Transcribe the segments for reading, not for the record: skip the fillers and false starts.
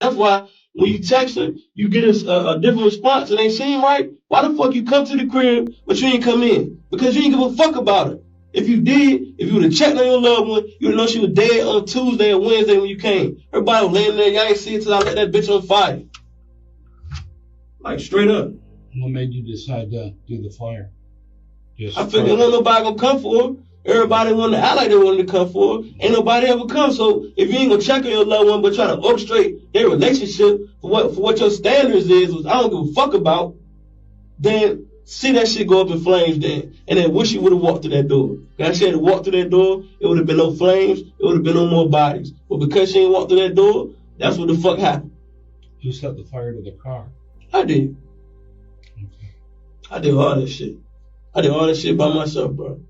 That's why when you text her, you get a different response. It ain't seem right. Why the fuck you come to the crib, but you ain't come in? Because you ain't give a fuck about her. If you did, if you would have checked on your loved one, you would know she was dead on Tuesday or Wednesday when you came. Her body was laying there. Y'all ain't see it till I let that bitch on fire. Like straight up. What made you decide to do the fire? I figured ain't nobody gonna come for her. Everybody wanted to act like they wanted to come for her. Ain't nobody ever come. So if you ain't gonna check on your loved one but try to orchestrate their relationship for what your standards is, which I don't give a fuck about, then see that shit go up in flames then. And then wish you would have walked through that door. If she had to walk through that door, it would have been no flames, it would have been no more bodies. But because she ain't walked through that door, that's what the fuck happened. You set the fire to the car. I did. Okay. I did all that shit. I did all that shit by myself, bro.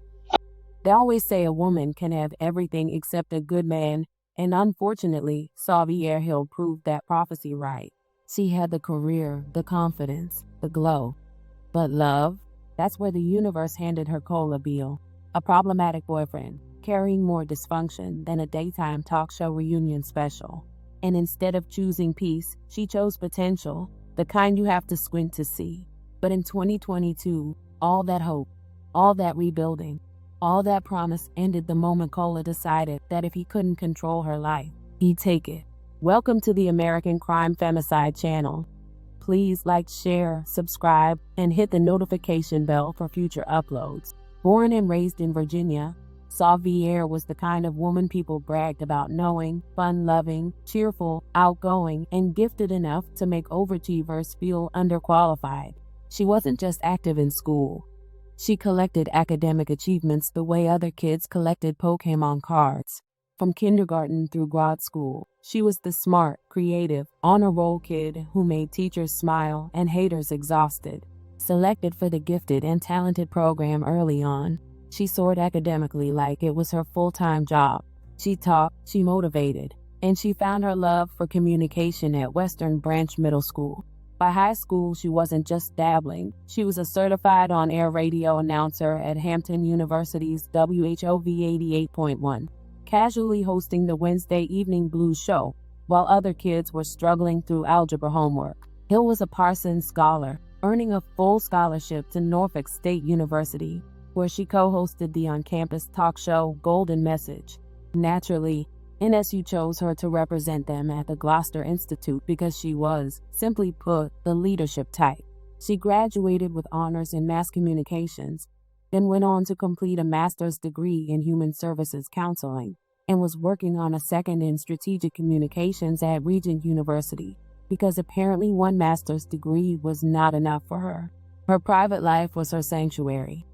They always say a woman can have everything except a good man, and unfortunately, Czavi'er Hill proved that prophecy right. She had the career, the confidence, the glow. But love? That's where the universe handed her Beale, a problematic boyfriend, carrying more dysfunction than a daytime talk show reunion special. And instead of choosing peace, she chose potential, the kind you have to squint to see. But in 2022, all that hope, all that rebuilding, all that promise ended the moment Cola decided that if he couldn't control her life, he'd take it. Welcome to the American Crime Femicide channel. Please like, share, subscribe, and hit the notification bell for future uploads. Born and raised in Virginia, Savier was the kind of woman people bragged about knowing, fun-loving, cheerful, outgoing, and gifted enough to make overachievers feel underqualified. She wasn't just active in school. She collected academic achievements the way other kids collected Pokemon cards. From kindergarten through grad school, she was the smart, creative, honor-roll kid who made teachers smile and haters exhausted. Selected for the gifted and talented program early on, she soared academically like it was her full-time job. She taught, she motivated, and she found her love for communication at Western Branch Middle School. By high school, she wasn't just dabbling. She was a certified on-air radio announcer at Hampton University's WHOV 88.1, casually hosting the Wednesday evening blues show, while other kids were struggling through algebra homework. Hill was a Parsons scholar, earning a full scholarship to Norfolk State University, where she co-hosted the on-campus talk show Golden Message. Naturally, NSU chose her to represent them at the Gloucester Institute because she was, simply put, the leadership type. She graduated with honors in mass communications, then went on to complete a master's degree in human services counseling, and was working on a second in strategic communications at Regent University, because apparently one master's degree was not enough for her. Her private life was her sanctuary.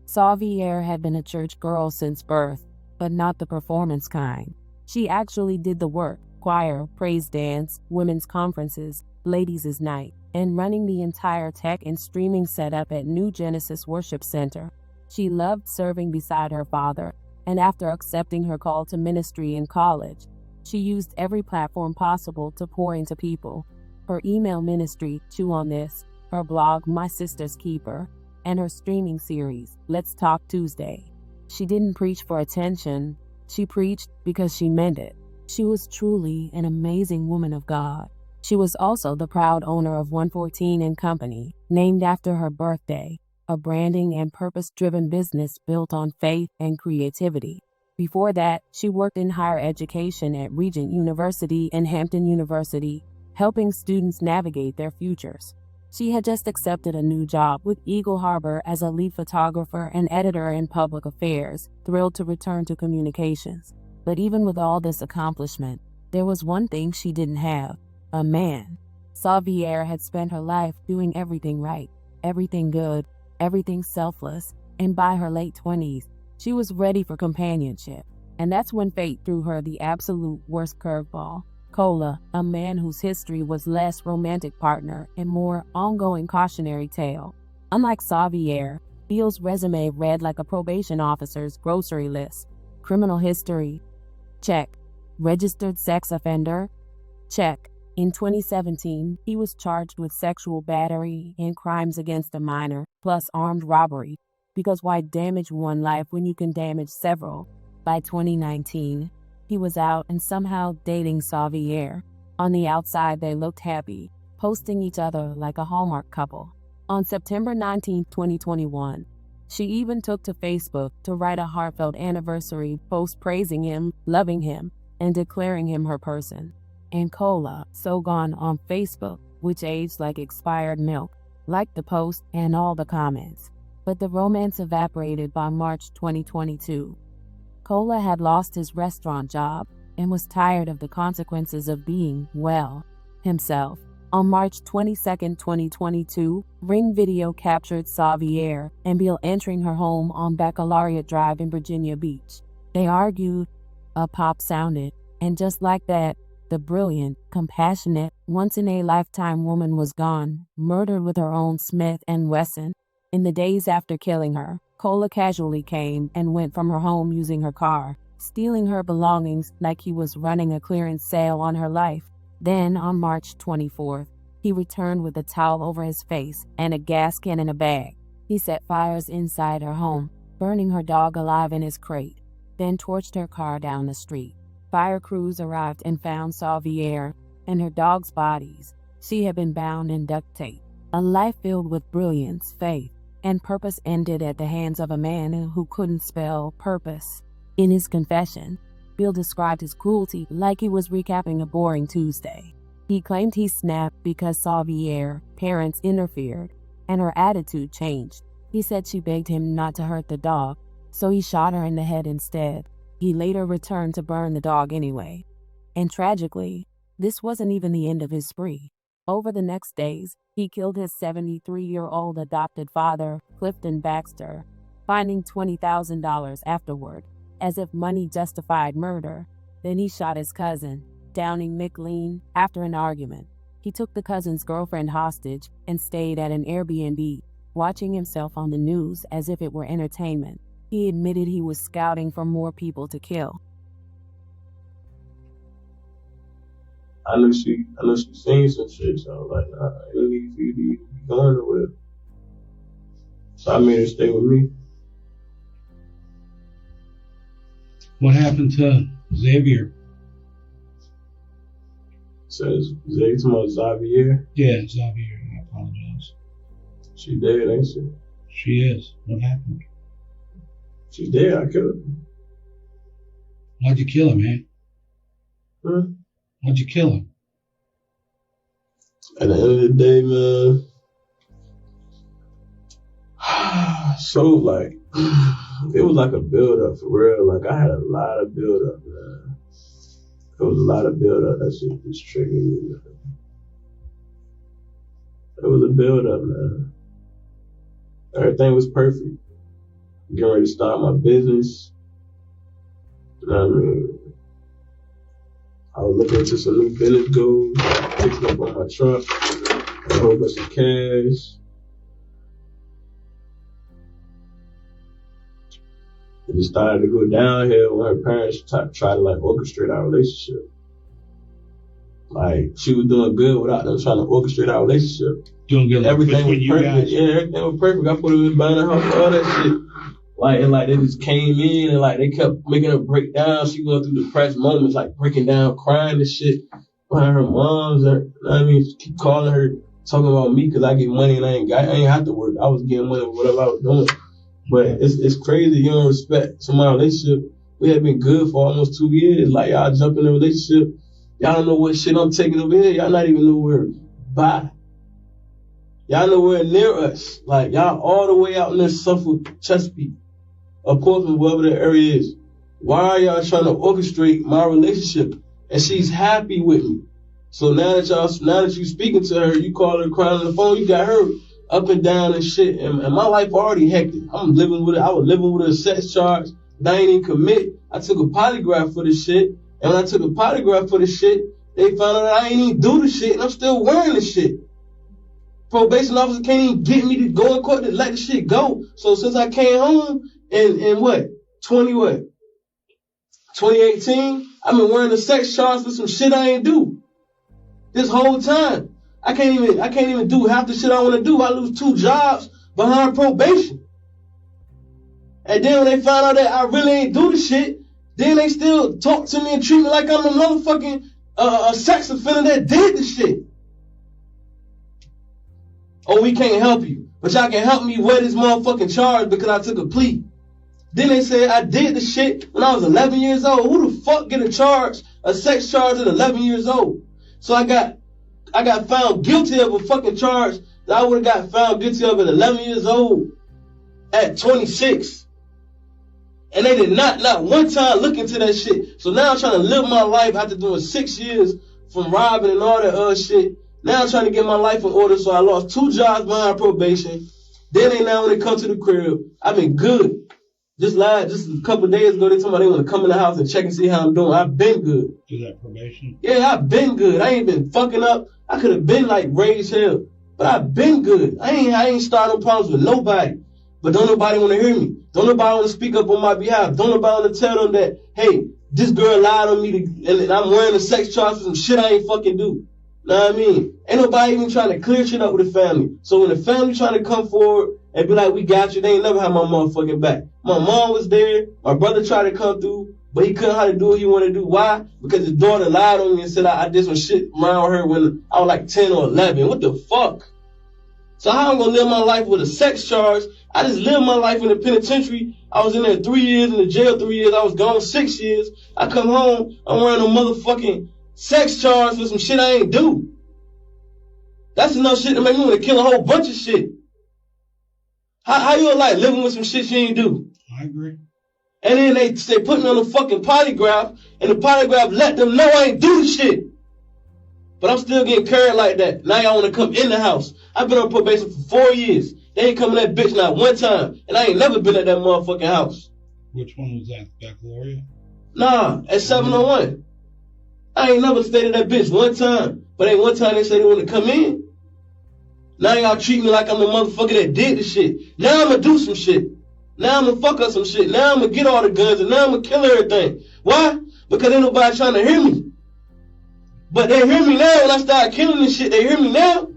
Savier had been a church girl since birth, but not the performance kind. She actually did the work: choir, praise dance, women's conferences, ladies' night, and running the entire tech and streaming setup at New Genesis Worship Center. She loved serving beside her father, and after accepting her call to ministry in college, she used every platform possible to pour into people. Her email ministry, Chew on This, her blog, My Sister's Keeper, and her streaming series, Let's Talk Tuesday. She didn't preach for attention. She preached because she meant it. She was truly an amazing woman of God. She was also the proud owner of 114 and Company, named after her birthday, a branding and purpose-driven business built on faith and creativity. Before that, she worked in higher education at Regent University and Hampton University, helping students navigate their futures. She had just accepted a new job with Eagle Harbor as a lead photographer and editor in public affairs, thrilled to return to communications. But even with all this accomplishment, there was one thing she didn't have: a man. Savier had spent her life doing everything right, everything good, everything selfless, and by her late 20s, she was ready for companionship. And that's when fate threw her the absolute worst curveball. Cola, a man whose history was less romantic partner and more ongoing cautionary tale. Unlike Savier, Beale's resume read like a probation officer's grocery list. Criminal history? Check. Registered sex offender? Check. In 2017, he was charged with sexual battery and crimes against a minor, plus armed robbery. Because why damage one life when you can damage several? By 2019, he was out and somehow dating Savier. On the outside, they looked happy, posting each other like a Hallmark couple. On September 19, 2021, she even took to Facebook to write a heartfelt anniversary post praising him, loving him, and declaring him her person. And Cola, so gone on Facebook, which aged like expired milk, liked the post and all the comments. But the romance evaporated by March 2022. Cola had lost his restaurant job and was tired of the consequences of being, well, himself. On March 22, 2022, Ring video captured Savier and Beale entering her home on Baccalaureate Drive in Virginia Beach. They argued, a pop sounded, and just like that, the brilliant, compassionate, once-in-a-lifetime woman was gone, murdered with her own Smith & Wesson. In the days after killing her, Cola casually came and went from her home using her car, stealing her belongings like he was running a clearance sale on her life. Then, on March 24th, he returned with a towel over his face and a gas can in a bag. He set fires inside her home, burning her dog alive in his crate, then torched her car down the street. Fire crews arrived and found Savier and her dog's bodies. She had been bound in duct tape. A life filled with brilliance, faith, and purpose ended at the hands of a man who couldn't spell purpose. In his confession, Beale described his cruelty like he was recapping a boring Tuesday. He claimed he snapped because Savier's parents interfered, and her attitude changed. He said she begged him not to hurt the dog, so he shot her in the head instead. He later returned to burn the dog anyway. And tragically, this wasn't even the end of his spree. Over the next days, he killed his 73-year-old adopted father, Clifton Baxter, finding $20,000 afterward, as if money justified murder. Then he shot his cousin, Downing McLean, after an argument. He took the cousin's girlfriend hostage and stayed at an Airbnb, watching himself on the news as if it were entertainment. He admitted he was scouting for more people to kill. I knew she seen some shit, so I was like, nah, I don't need for you to be going nowhere. So I made her stay with me. What happened to Xavier? Says, you talking about Xavier? Yeah, Xavier, I apologize. She dead, ain't she? She is. What happened? She's dead, I killed her. Why'd you kill her, man? Huh? Why'd you kill her? At the end of the day, man, so like, it was like a build-up for real. Like, I had a lot of build-up, man. It was a lot of build-up. That shit just triggered me, man. It was a build-up, man. Everything was perfect. Getting ready to start my business. You know what I mean? I was looking into some new business goals, fixing up on my truck, a whole bunch of cash. It just started to go downhill when her parents tried to like orchestrate our relationship. Like, she was doing good without them trying to orchestrate our relationship. Doing good. Everything was perfect. Guys. Yeah, everything was perfect. I put her in buying a house, all that shit. Like, and like they just came in and like they kept making her break down. She going through depressed moments, like breaking down, crying and shit. Behind her moms, you know what I mean, keep calling her, talking about me because I get money and I ain't have to work. I was getting money for whatever I was doing. But it's crazy. You don't respect somebody's relationship. We had been good for almost 2 years. Like, y'all jump in a relationship. Y'all don't know what shit I'm taking over here. Y'all not even nowhere by. Y'all nowhere near us. Like, y'all all the way out in this Suffolk, Chesapeake, or Portsmouth, wherever the area is. Why are y'all trying to orchestrate my relationship? And she's happy with me. So now that you speaking to her, you call her crying on the phone, you got her up and down and shit. And my life already hectic. I was living with a sex charge that I ain't even commit. I took a polygraph for this shit. And when I took a polygraph for this shit, they found out that I ain't even do the shit, and I'm still wearing the shit. Probation officer can't even get me to go in court to let the shit go. So since I came home in 2018, I've been wearing a sex charge for some shit I ain't do. This whole time. I can't even do half the shit I want to do. I lose 2 jobs behind probation. And then when they find out that I really ain't do the shit, then they still talk to me and treat me like I'm a motherfucking a sex offender that did the shit. Oh, we can't help you, but y'all can help me wear this motherfucking charge because I took a plea. Then they said I did the shit when I was 11 years old. Who the fuck get a sex charge at 11 years old? So I got found guilty of a fucking charge that I would have got found guilty of at 11 years old at 26. And they did not one time look into that shit. So now I'm trying to live my life after doing 6 years from robbing and all that shit. Now I'm trying to get my life in order, so I lost 2 jobs behind probation. Then they now when they come to the crib, I've been good. Just a couple of days ago, they told me they want to come in the house and check and see how I'm doing. I've been good. Is that probation? Yeah, I've been good. I ain't been fucking up. I could have been like raised hell, but I've been good. I ain't started no problems with nobody. But don't nobody want to hear me. Don't nobody want to speak up on my behalf. Don't nobody want to tell them that, hey, this girl lied on me and I'm wearing a sex charge for some shit I ain't fucking do. Know what I mean? Ain't nobody even trying to clear shit up with the family. So when the family trying to come forward and be like, we got you, they ain't never had my motherfucking back. My mom was there. My brother tried to come through, but he couldn't how to do what he wanted to do. Why? Because his daughter lied on me and said I did some shit around her when I was like 10 or 11. What the fuck? So how I'm going to live my life with a sex charge? I just lived my life in the penitentiary. I was in there 3 years, in the jail 3 years. I was gone 6 years. I come home, I'm wearing a motherfucking sex charge for some shit I ain't do. That's enough shit to make me want to kill a whole bunch of shit. How you like living with some shit you ain't do? I agree. And then they put me on a fucking polygraph, and the polygraph let them know I ain't do the shit. But I'm still getting carried like that. Now y'all want to come in the house. I've been on probation for 4 years. They ain't coming that bitch not one time. And I ain't never been at that motherfucking house. Which one was that? Baccalaureate? Nah, at 701. I ain't never stayed at that bitch one time. But ain't one time they said they want to come in. Now y'all treat me like I'm the motherfucker that did the shit. Now I'm going to do some shit. Now I'm going to fuck up some shit. Now I'm going to get all the guns and now I'm going to kill everything. Why? Because ain't nobody trying to hear me. But they hear me now when I start killing this shit. They hear me now.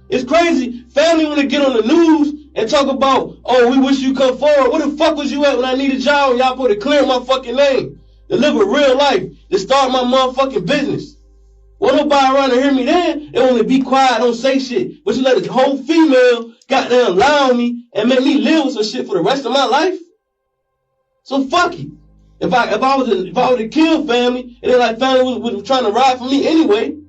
It's crazy. Family want to get on the news and talk about, oh, we wish you come forward. Where the fuck was you at when I needed y'all and y'all put to clear my fucking name? To live a real life. To start my motherfucking business. Won't nobody around to hear me then? They only be quiet, don't say shit. But you let a whole female goddamn lie on me and make me live with some shit for the rest of my life? So fuck you. If I was to kill family, and then like family was trying to ride for me anyway. You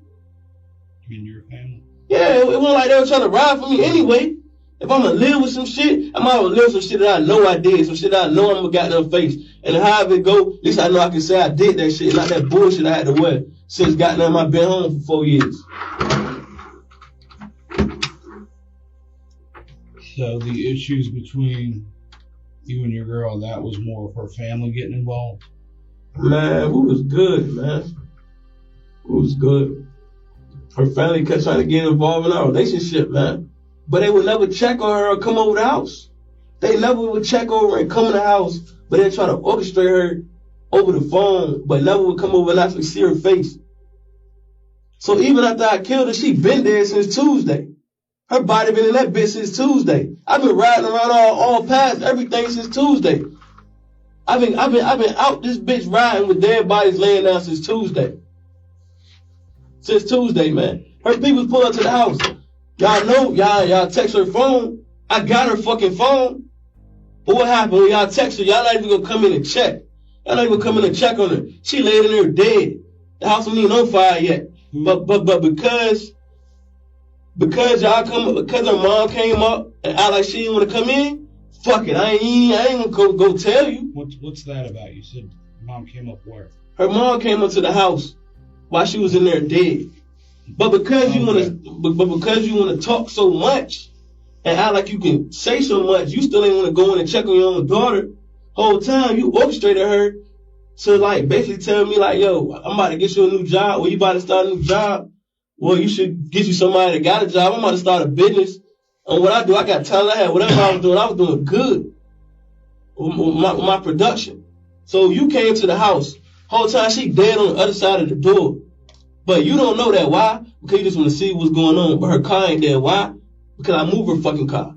mean your family? Yeah, it wasn't like they were trying to ride for me anyway. If I'm gonna live with some shit, I might as well live with some shit that I know I did, some shit that I know I'm gonna goddamn face. And however it go, at least I know I can say I did that shit, not that bullshit I had to wear since goddamn I've been home for 4 years. So the issues between you and your girl, that was more of her family getting involved? Man, who was good, man? Who was good? Her family kept trying to get involved in our relationship, man. But they would never check on her or come over the house. They never would check over and come in the house, but they'd try to orchestrate her over the phone, but never would come over and actually see her face. So even after I killed her, she been there since Tuesday. Her body been in that bitch since Tuesday. I've been riding around all past everything since Tuesday. I've been out this bitch riding with dead bodies laying down since Tuesday. Since Tuesday, man. Her people pull up to the house. Y'all know, y'all text her phone. I got her fucking phone. But what happened when y'all text her? Y'all not even gonna come in and check. Y'all not even come in and check on her. She laid in there dead. The house wasn't even on fire yet. But because her mom came up and act like she didn't want to come in, fuck it, I ain't gonna go tell you. What's that about? You said mom came up where? Her mom came up to the house while she was in there dead. But because you wanna talk so much and act like you can say so much, you still ain't wanna go in and check on your own daughter. Whole time you orchestrated her to like basically tell me like, yo, I'm about to get you a new job, or you about to start a new job. Well, you should get you somebody that got a job. I'm about to start a business. And what I do, I got talent. I had whatever I was doing good with my production. So you came to the house. Whole time she dead on the other side of the door. But you don't know that. Why? Because you just want to see what's going on. But her car ain't there. Why? Because I moved her fucking car.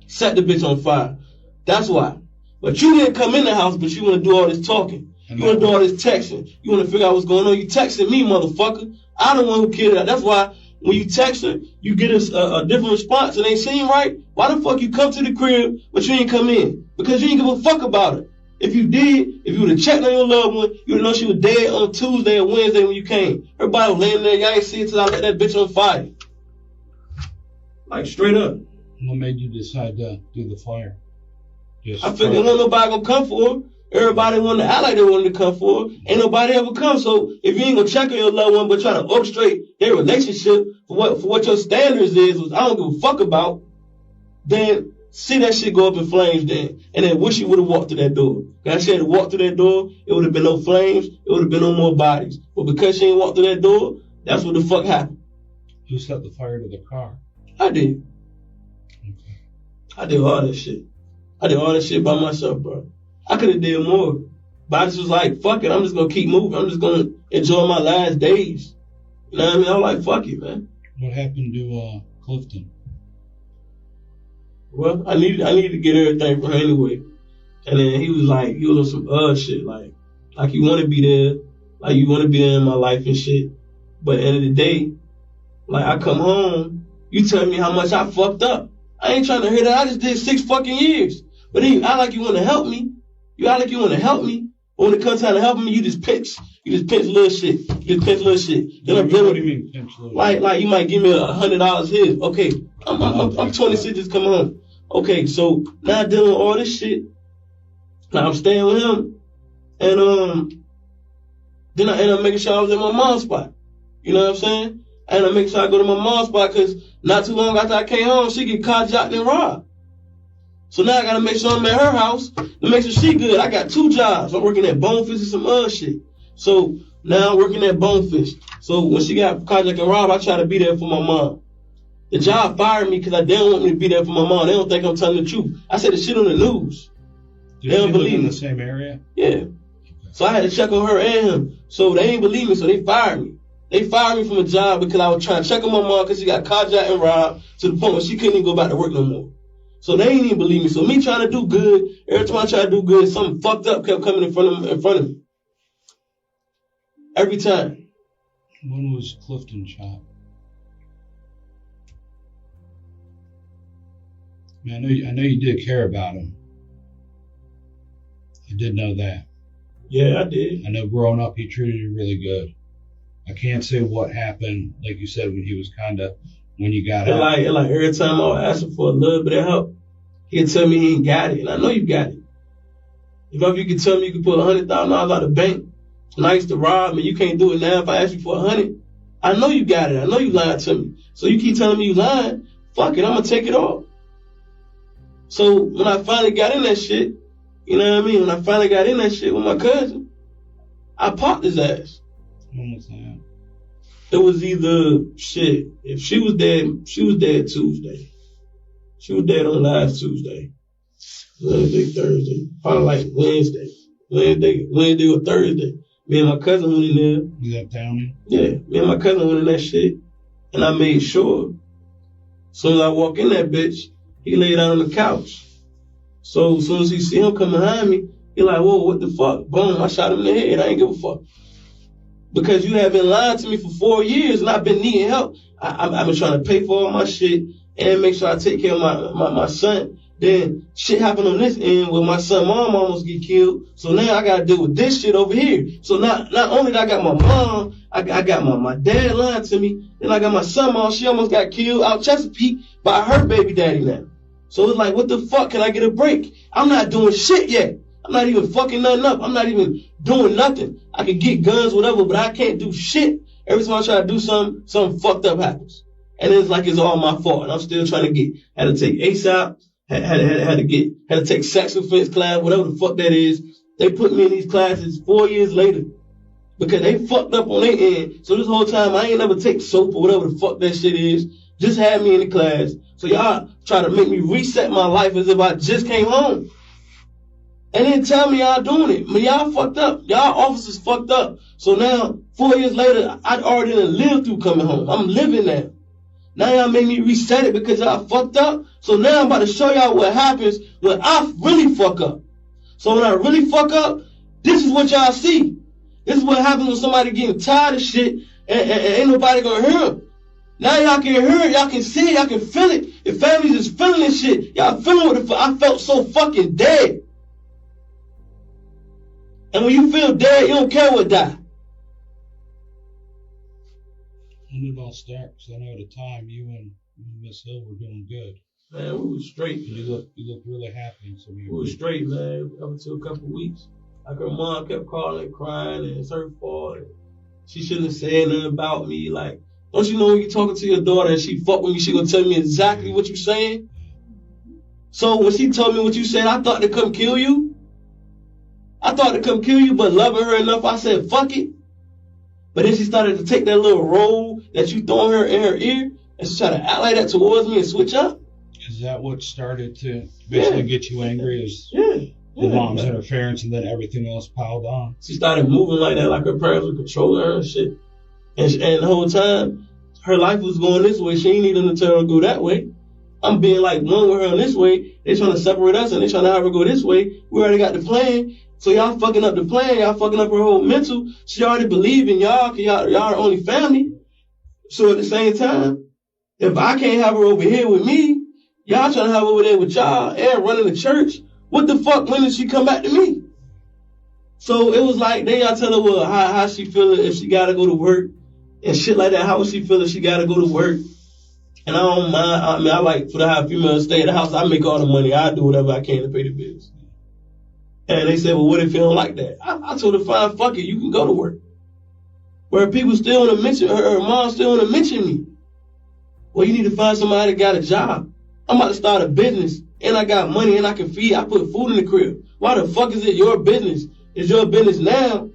Set the bitch on fire. That's why. But you didn't come in the house, but you want to do all this talking. You want to do all this texting. You want to figure out what's going on. You texting me, motherfucker. I the one who killed her. That's why when you text her, you get a different response. It ain't seem right. Why the fuck you come to the crib, but you ain't come in? Because you ain't give a fuck about her. If you did, if you would have checked on your loved one, you would know she was dead on Tuesday or Wednesday when you came. Everybody was laying there. Y'all ain't see it till I let that bitch on fire. Like, straight up. What made you decide to do the fire? I figured ain't nobody gonna come for her. Everybody wanted to act like they wanted to come for her. Ain't nobody ever come. So if you ain't gonna check on your loved one but try to orchestrate their relationship for what your standards is, which I don't give a fuck about, then see that shit go up in flames then. And then wish you would have walked through that door. Because she had to walk through that door, it would have been no flames, it would have been no more bodies. But because she ain't walked through that door, that's what the fuck happened. Who set the fire to the car? I did. Okay. I did all that shit. I did all that shit by myself, bro. I could have did more. But I just was like, fuck it, I'm just gonna keep moving. I'm just gonna enjoy my last days. You know what I mean? I'm like, fuck it, man. What happened to Clifton? Well, I needed to get everything from her anyway. And then he was on some shit, like you wanna be there, like you wanna be there in my life and shit. But at the end of the day, like I come home, you tell me how much I fucked up. I ain't trying to hear that. I just did 6 fucking years. But then you act like you want to help me. You act like you want to help me. But when it comes time to helping me, you just pinch little shit. You just pinch little shit. Then what do you mean pinch little? Like you might give me $100 here. Okay, I'm 26 just come home. Okay, so now I'm dealing with all this shit. Now I'm staying with him, and then I end up making sure I was in my mom's spot. You know what I'm saying? I end up making sure I go to my mom's spot because not too long after I came home, she get carjacked and robbed. So now I gotta make sure I'm at her house to make sure she good. I got 2 jobs. I'm working at Bonefish and some other shit. So now I'm working at Bonefish. So when she got carjacked and robbed, I try to be there for my mom. The job fired me because they don't want me to be there for my mom. They don't think I'm telling the truth. I said the shit on the news. They don't believe in the same area? Yeah. So I had to check on her and him. So they ain't believe me, so they fired me. They fired me from a job because I was trying to check on my mom because she got carjacked and robbed to the point where she couldn't even go back to work no more. So they ain't even believe me. So me trying to do good, every time I try to do good, something fucked up kept coming in front of me. Every time. When was Clifton shot? I know you did care about him. I did know that. Yeah, I did. I know growing up he treated you really good. I can't say what happened, like you said, when he was when you got out. Like every time I would ask him for a little bit of help, he'd tell me he ain't got it. And I know you got it. If you could tell me you could pull $100,000 out of the bank, and I used to rob me, you can't do it now if I ask you for 100. I know you got it. I know you lied to me. So you keep telling me you lying, fuck it, I'm gonna take it off. So when I finally got in that shit, you know what I mean? When I finally got in that shit with my cousin, I popped his ass. When was that? It was either shit. If she was dead Tuesday. She was dead on last Tuesday. Wednesday, Thursday. Probably like Wednesday or Thursday. Me and my cousin went in there. You got down? Yeah, me and my cousin went in that shit. And I made sure. As soon as I walk in that bitch, he laid down on the couch. So as soon as he see him come behind me, he like, whoa, what the fuck? Boom, I shot him in the head. I ain't give a fuck. Because you have been lying to me for 4 years and I've been needing help. I've been trying to pay for all my shit and make sure I take care of my son. Then shit happened on this end where my son mom almost get killed. So now I gotta deal with this shit over here. So not only did I got my mom, I got my dad lying to me, then I got my son mom, she almost got killed out Chesapeake by her baby daddy now. So it's like, what the fuck, can I get a break? I'm not doing shit yet. I'm not even fucking nothing up. I'm not even doing nothing. I can get guns, whatever, but I can't do shit. Every time I try to do something fucked up happens. And it's like it's all my fault. And I'm still trying to had to take ASAP, had to take sex offense class, whatever the fuck that is. They put me in these classes 4 years later because they fucked up on their end. So this whole time I ain't never take soap or whatever the fuck that shit is. Just had me in the class. So y'all try to make me reset my life as if I just came home. And then tell me y'all doing it. But y'all fucked up. Y'all officers fucked up. So now, 4 years later, I already done lived through coming home. I'm living now. Now y'all made me reset it because y'all fucked up. So now I'm about to show y'all what happens when I really fuck up. So when I really fuck up, This is what y'all see. This is what happens when somebody getting tired of shit and ain't nobody gonna hear them. Now y'all can hear it, y'all can see it, y'all can feel it. Your families is feeling this shit. Y'all feeling what the fuck. I felt so fucking dead. And when you feel dead, you don't care what die. When did it all start? Because I know at the time you and Miss Hill were doing good. Man, we was straight. You look really happy. So we was straight, man, up until a couple of weeks. Like her mom kept calling, crying, and it's her fault. And she shouldn't have said nothing about me. Like, don't you know when you're talking to your daughter and she fuck with me, she gonna tell me exactly what you saying? So when she told me what you said, I thought to come kill you. I thought to come kill you, but loving her enough, I said, fuck it. But then she started to take that little roll that you throwing her in her ear, and she tried to act like that towards me and switch up. Is that what started to basically get you angry? Is the mom's interference and then everything else piled on? She started moving like that, like her parents were controlling her and shit. And the whole time, her life was going this way. She ain't needing to tell her to go that way. I'm being like one with her on this way. They trying to separate us and they trying to have her go this way. We already got the plan. So y'all fucking up the plan. Y'all fucking up her whole mental. She already believe in y'all because y'all are only family. So at the same time, if I can't have her over here with me, y'all trying to have her over there with y'all and running the church. What the fuck? When did she come back to me? So it was like, then y'all tell her, well, how she feeling if she gotta go to work and shit like that. How would she feel if she gotta go to work? And I don't mind. I mean, I like for the high female stay in the house. I make all the money. I do whatever I can to pay the bills. And they said, well, what if you don't like that? I told her, fine, fuck it. You can go to work. Where people still want to mention her mom still want to mention me. Well, you need to find somebody that got a job. I'm about to start a business and I got money and I can feed. I put food in the crib. Why the fuck is it your business? It's your business now.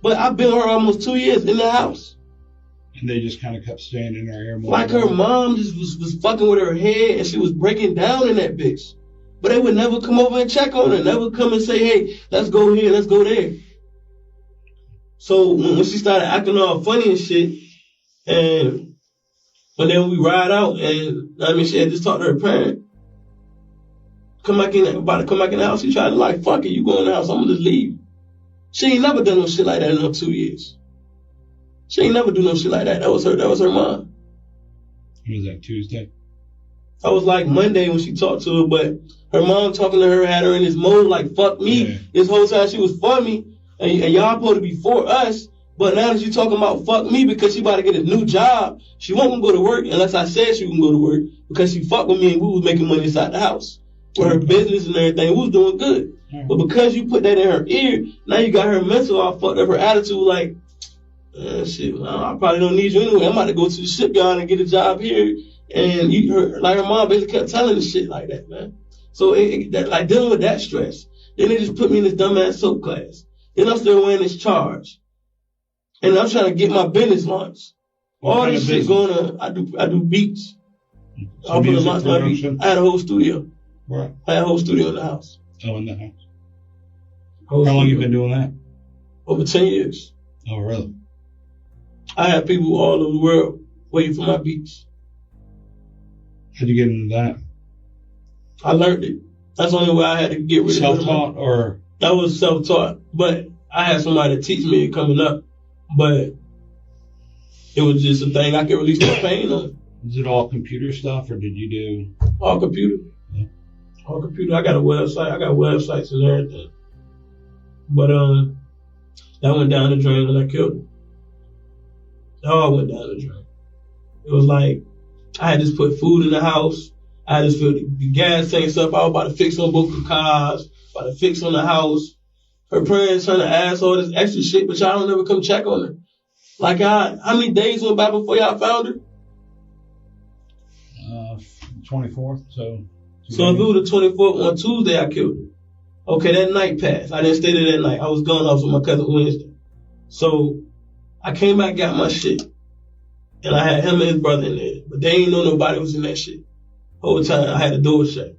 But I've been with her almost 2 years in the house. And they just kind of kept staying in her ear more. Like her mom just was fucking with her head and she was breaking down in that bitch. But they would never come over and check on her. Never come and say, hey, let's go here, let's go there. So when she started acting all funny and shit, and then we ride out, and I mean, she had just talked to her parent. About to come back in the house. She tried to like, fuck it, you go in the house, I'm gonna just leave. She ain't never done no shit like that in no 2 years. She ain't never do no shit like that. That was her mom. Was that Tuesday? I was like Monday when she talked to her, but her mom talking to her had her in this mode like, fuck me. Yeah. This whole time she was for me, and y'all supposed to be for us, but now that you talking about fuck me because she about to get a new job, she won't gonna go to work unless I said she can go to work because she fucked with me and we was making money inside the house. With her business and everything, we was doing good. But because you put that in her ear, now you got her mental all fucked up, her attitude like, shit, I probably don't need you anyway. I'm about to go to the shipyard and get a job here. And her mom basically kept telling the shit like that, man. So like dealing with that stress. Then they just put me in this dumbass soap class. Then I'm still wearing this charge. And I'm trying to get my business launched. All this shit going on. I do beats. I had a whole studio. Right. I had a whole studio in the house. Oh, in the house. How long you been doing that? Over 10 years. Oh, really? I had people all over the world waiting for my beats. How'd you get into that? I learned it. That's the only way I had to get rid of it. Self-taught or? That was self-taught. But I had somebody to teach me coming up. But it was just a thing I could release my pain on. Is it all computer stuff or did you do? All computer. Yeah. All computer. I got a website. I got websites and everything. But that went down the drain when I killed him. It all went down the drain. It was like I had just put food in the house. I just filled the gas tanks up. I was about to fix on both the cars, about to fix on the house. Her parents trying to ask all this extra shit, but y'all don't ever come check on her. Like, how many days went by before y'all found her? 24th, so if it was the 24th, on Tuesday I killed her. Okay, that night passed. I didn't stay there that night. I was gone. I was with my cousin Wednesday. So I came back, got my shit. And I had him and his brother in there. But they ain't know nobody was in that shit. Whole time I had the door shut.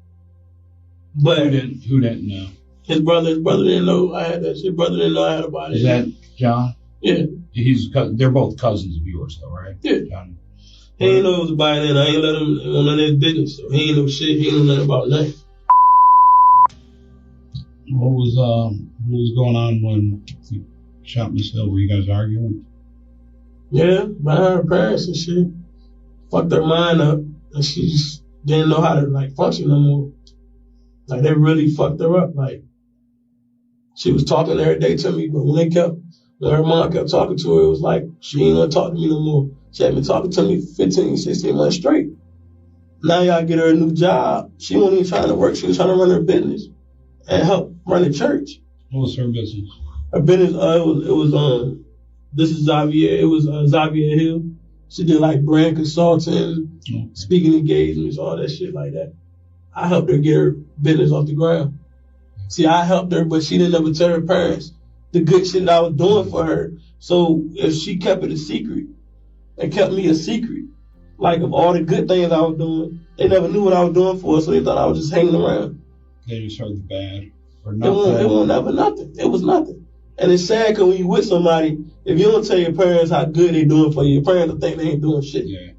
But who didn't know? His brother didn't know I had that shit. His brother didn't know I had a body. Is that John? Yeah. They're both cousins of yours though, right? Yeah. John. He ain't know it was a body then. I ain't let him on none of his business. So he ain't know shit. He ain't know nothing about nothing. What was going on when you shot Miss Hill? Were you guys arguing? Yeah, behind her parents and shit. Fucked her mind up, and she just didn't know how to like function no more. Like they really fucked her up. Like she was talking every day to me, but when her mom kept talking to her, it was like she ain't gonna talk to me no more. She had been talking to me 15, 16 months straight. Now y'all get her a new job. She wasn't even trying to work. She was trying to run her business and help run the church. What was her business? Her business, it was this is Xavier. It was Czavi'er Hill. She did like brand consulting, speaking engagements, all that shit like that. I helped her get her business off the ground. See, I helped her, but she didn't ever tell her parents the good shit that I was doing for her. So if she kept it a secret and kept me a secret, like of all the good things I was doing, they never knew what I was doing for her, so they thought I was just hanging around. They just heard the bad or nothing. It was never nothing. It was nothing. And it's sad because when you with somebody, if you don't tell your parents how good they doing for you, your parents will think they ain't doing shit. Yeah.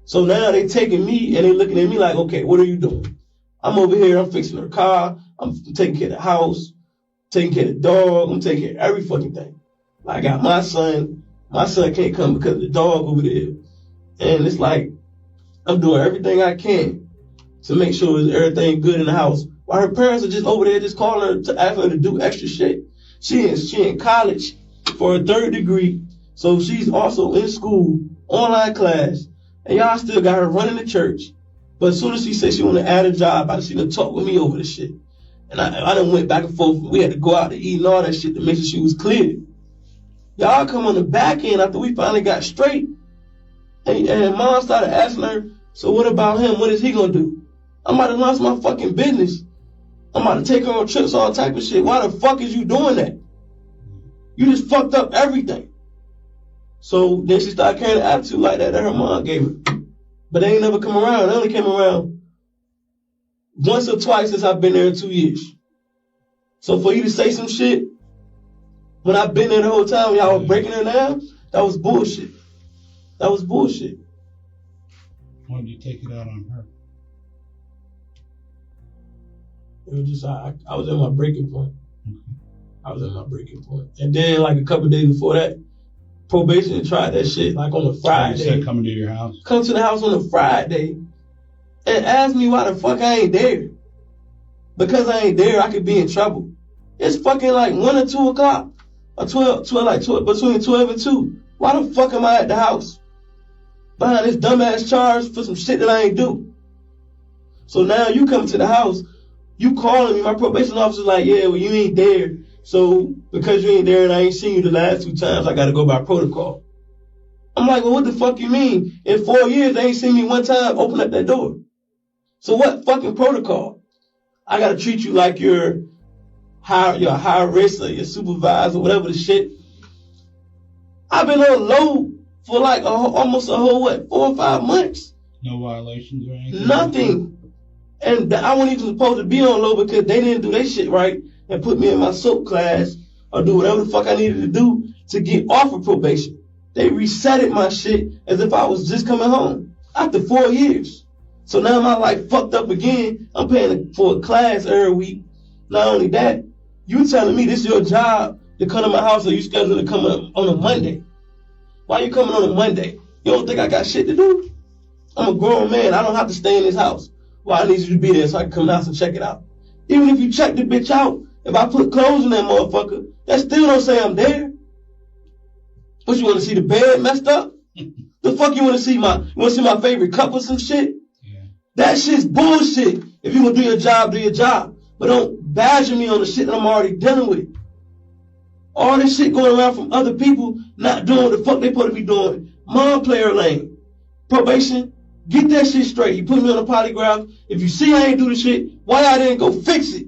So now they taking me and they looking at me like, okay, what are you doing? I'm over here, I'm fixing her car, I'm taking care of the house, taking care of the dog, I'm taking care of every fucking thing. Like I got my son can't come because of the dog over there. And it's like, I'm doing everything I can to make sure everything good in the house. While her parents are just over there just calling her to ask her to do extra shit. She in college for a third degree, so she's also in school, online class, and y'all still got her running the church. But as soon as she said she want to add a job, I she done talk with me over the shit. And I done went back and forth. We had to go out to eat and all that shit to make sure she was clear. Y'all come on the back end after we finally got straight. And mom started asking her, so what about him? What is he gonna do? I'm about to launch my fucking business. I'm about to take her on trips, all type of shit. Why the fuck is you doing that? You just fucked up everything. So then she started carrying an attitude like that her mom gave her. But they ain't never come around. They only came around once or twice since I've been there in 2 years. So for you to say some shit when I've been there the whole time, y'all was breaking her down, that was bullshit. That was bullshit. Why did you take it out on her? It was just, I was at my breaking point. I was at my breaking point. And then, like, a couple days before that, probation tried that shit, like, on a Friday. You said coming to your house? Come to the house on a Friday and ask me why the fuck I ain't there. Because I ain't there, I could be in trouble. It's fucking like 1 or 2 o'clock. Or 12, between 12 and 2. Why the fuck am I at the house? Behind this dumbass charge for some shit that I ain't do. So now you come to the house, you calling me, my probation officer's like, yeah, well, you ain't there. So because you ain't there and I ain't seen you the last 2 times, I gotta go by protocol. I'm like, well, what the fuck you mean? In 4 years, they ain't seen me 1 time open up that door. So what fucking protocol? I gotta treat you like you're high risk or your supervisor, whatever the shit. I've been on low for like almost a whole, 4 or 5 months. No violations or anything? Nothing. And I wasn't even supposed to be on low because they didn't do their shit right and put me in my soap class or do whatever the fuck I needed to do to get off of probation. They resetted my shit as if I was just coming home after 4 years. So now my life fucked up again. I'm paying for a class every week. Not only that, you telling me this is your job to come to my house or you scheduled to come on a Monday. Why you coming on a Monday? You don't think I got shit to do? I'm a grown man. I don't have to stay in this house. Well, I need you to be there so I can come in the house and check it out. Even if you check the bitch out, if I put clothes in that motherfucker, that still don't say I'm there. What, you want to see the bed messed up? The fuck you want to see my favorite cup or some shit? Yeah. That shit's bullshit. If you want to do your job, do your job. But don't badger me on the shit that I'm already dealing with. All this shit going around from other people not doing what the fuck they supposed to be doing. Mom player lane. Probation. Get that shit straight. You put me on a polygraph. If you see I ain't do the shit, why I didn't go fix it?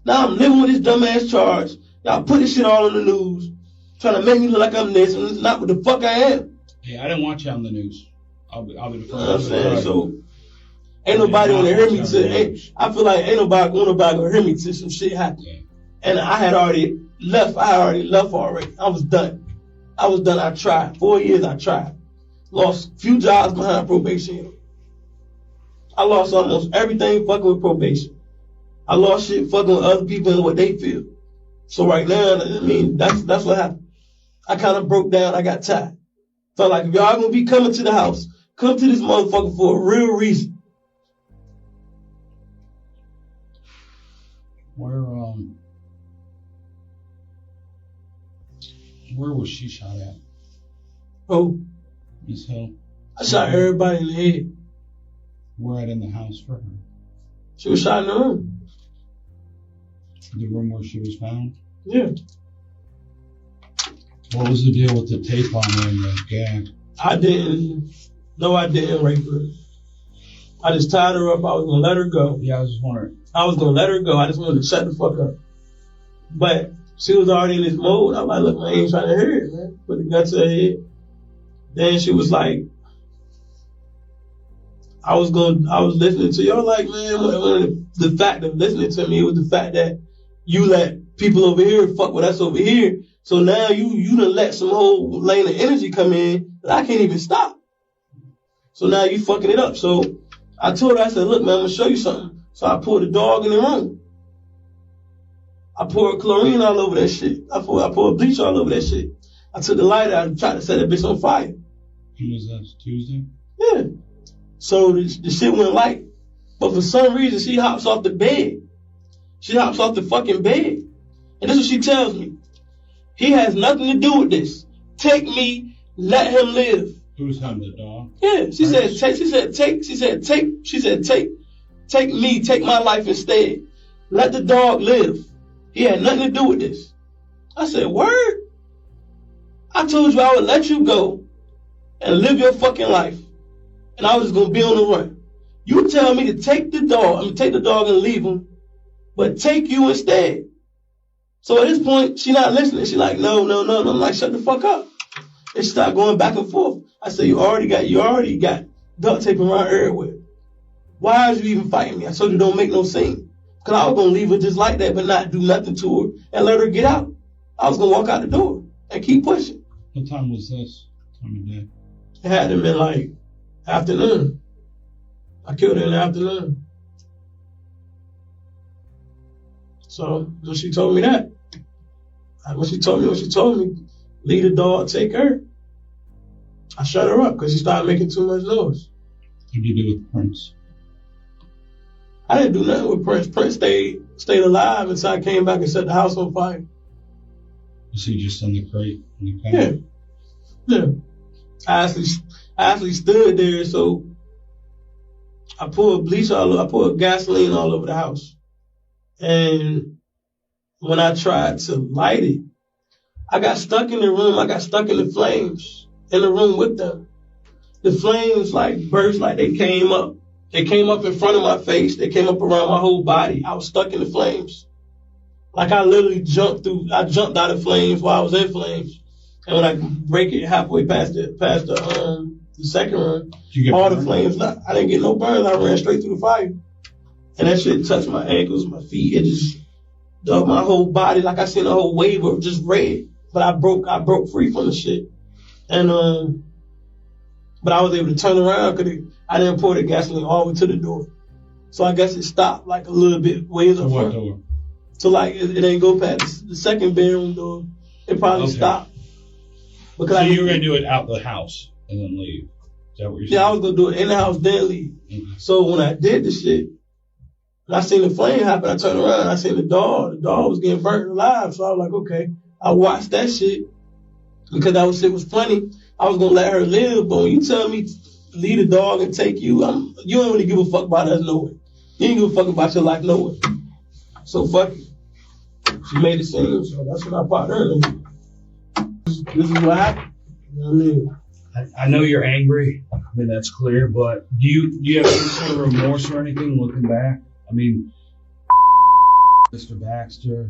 Now I'm living with this dumbass charge. Y'all put this shit all on the news. Trying to make me look like I'm this, and it's not what the fuck I am. Yeah, I didn't watch you on the news. I'll be the first. You know what I'm saying? So, ain't nobody want to hear me I feel like ain't nobody gonna hear me till some shit happen. Yeah. And I had already left. I was done. I tried. 4 years I tried. Lost a few jobs behind probation. I lost almost everything fucking with probation. I lost shit fucking with other people and what they feel. So right now, I mean, that's what happened. I kind of broke down. I got tired. Felt like if y'all gonna be coming to the house, come to this motherfucker for a real reason. Where was she shot at? Oh, Miss Hill. I shot everybody in the head. Where at in the house for her? She was shot in the room. The room where she was found? Yeah. What was the deal with the tape on her and the gag? I didn't rape her. I just tied her up. I was gonna let her go. Yeah, I was just wondering. I was gonna let her go. I just wanted to shut the fuck up. But she was already in this mode. I'm like, look, man, I ain't trying to hear it, man. Put the gun to her head. Then she was like, I was listening to you. I was like, man, the fact of listening to me was the fact that you let people over here fuck with us over here. So now you done let some whole lane of energy come in that I can't even stop. So now you fucking it up. So I told her, I said, look, man, I'm gonna show you something. So I poured the dog in the room. I poured chlorine all over that shit. I poured bleach all over that shit. I took the lighter out and tried to set that bitch on fire. When was that? Tuesday? Yeah. So the shit went light. But for some reason, she hops off the bed. She hops off the fucking bed. And this is what she tells me. He has nothing to do with this. Take me, let him live. Who's him, the dog? Yeah. She said, take me, take my life instead. Let the dog live. He had nothing to do with this. I said, word? I told you I would let you go and live your fucking life. And I was just going to be on the run. You tell me to take the dog and leave him, but take you instead. So at this point, she not listening. She like, no. I'm like, shut the fuck up. And she started going back and forth. I said, you already got duct tape around everywhere. Why are you even fighting me? I told you don't make no scene. Because I was going to leave her just like that, but not do nothing to her and let her get out. I was going to walk out the door and keep pushing. What time was this? Time of day? It had to been like afternoon. I killed her in the afternoon. So when she told me that, when she told me, leave the dog, take her, I shut her up because she started making too much noise. What did you do with Prince? I didn't do nothing with Prince. Prince stayed alive until I came back and set the house on fire. Was he just in the crate? Yeah. I actually stood there, so I poured gasoline all over the house. And when I tried to light it, I got stuck in the room. I got stuck in the flames in the room with them. The flames like burst, like they came up. They came up in front of my face. They came up around my whole body. I was stuck in the flames. Like I literally jumped out of flames while I was in flames. And when I break it halfway past the second run, all the flames, I didn't get no burns. I ran straight through the fire. And that shit touched my ankles, my feet. It just dug my whole body. Like I seen a whole wave of just red. But I broke free from the shit. And, but I was able to turn around because I didn't pour the gasoline all the way to the door. So I guess it stopped like a little bit ways up front. What door? So like it didn't go past the second bedroom door. It probably stopped. Because so you were going to do it out the house and then leave. Is that what you're saying? Yeah, I was going to do it in the house, then leave. Okay. So when I did the shit, and I seen the flame happen, I turned around, I seen the dog. The dog was getting burnt alive. So I was like, okay. I watched that shit because that shit was funny. I was going to let her live, but when you tell me leave the dog and take you, you don't really give a fuck about us nowhere. You ain't give a fuck about your life nowhere. So fuck it. She made it seem, so that's when I popped her. This is what happened. You know what I mean? I know you're angry. I mean, that's clear, but do you have any sort of remorse or anything looking back? I mean, Mr. Baxter,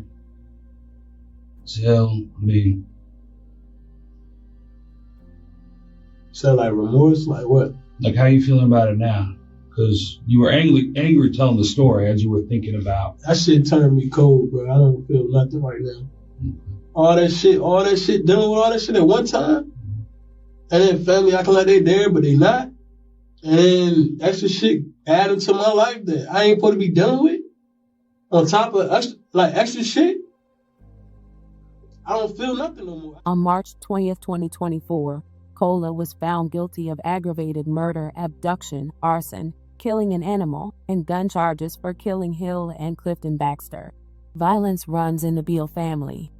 Hill, I mean. So like remorse, like what? Like how you feeling about it now? Because you were angry telling the story as you were thinking about. That shit turned me cold, bro. I don't feel nothing right now. Mm-hmm. All that shit, dealing with all that shit at one time. Mm-hmm. And then family acting like they there, but they not. And then extra shit adding to my life that I ain't supposed to be dealing with. On top of extra shit, I don't feel nothing no more. On March 20th, 2024, Cola was found guilty of aggravated murder, abduction, arson, killing an animal, and gun charges for killing Hill and Clifton Baxter. Violence runs in the Beale family.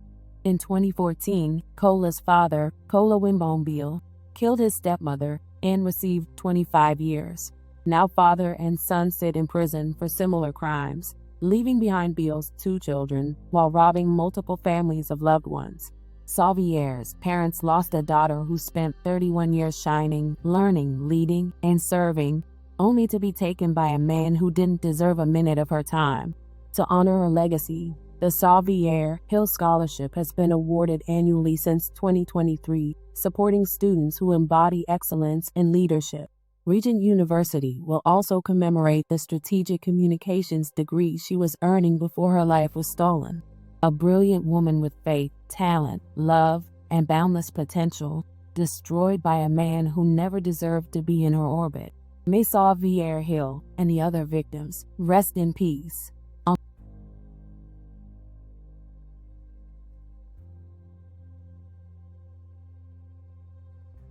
In 2014, Cola's father, Cola Wimbone Beale, killed his stepmother and received 25 years. Now father and son sit in prison for similar crimes, leaving behind Beale's 2 children while robbing multiple families of loved ones. Savier's parents lost a daughter who spent 31 years shining, learning, leading, and serving, only to be taken by a man who didn't deserve a minute of her time. To honor her legacy, the Czavi'er Hill Scholarship has been awarded annually since 2023, supporting students who embody excellence and leadership. Regent University will also commemorate the strategic communications degree she was earning before her life was stolen. A brilliant woman with faith, talent, love, and boundless potential, destroyed by a man who never deserved to be in her orbit. May Savier Hill and the other victims rest in peace.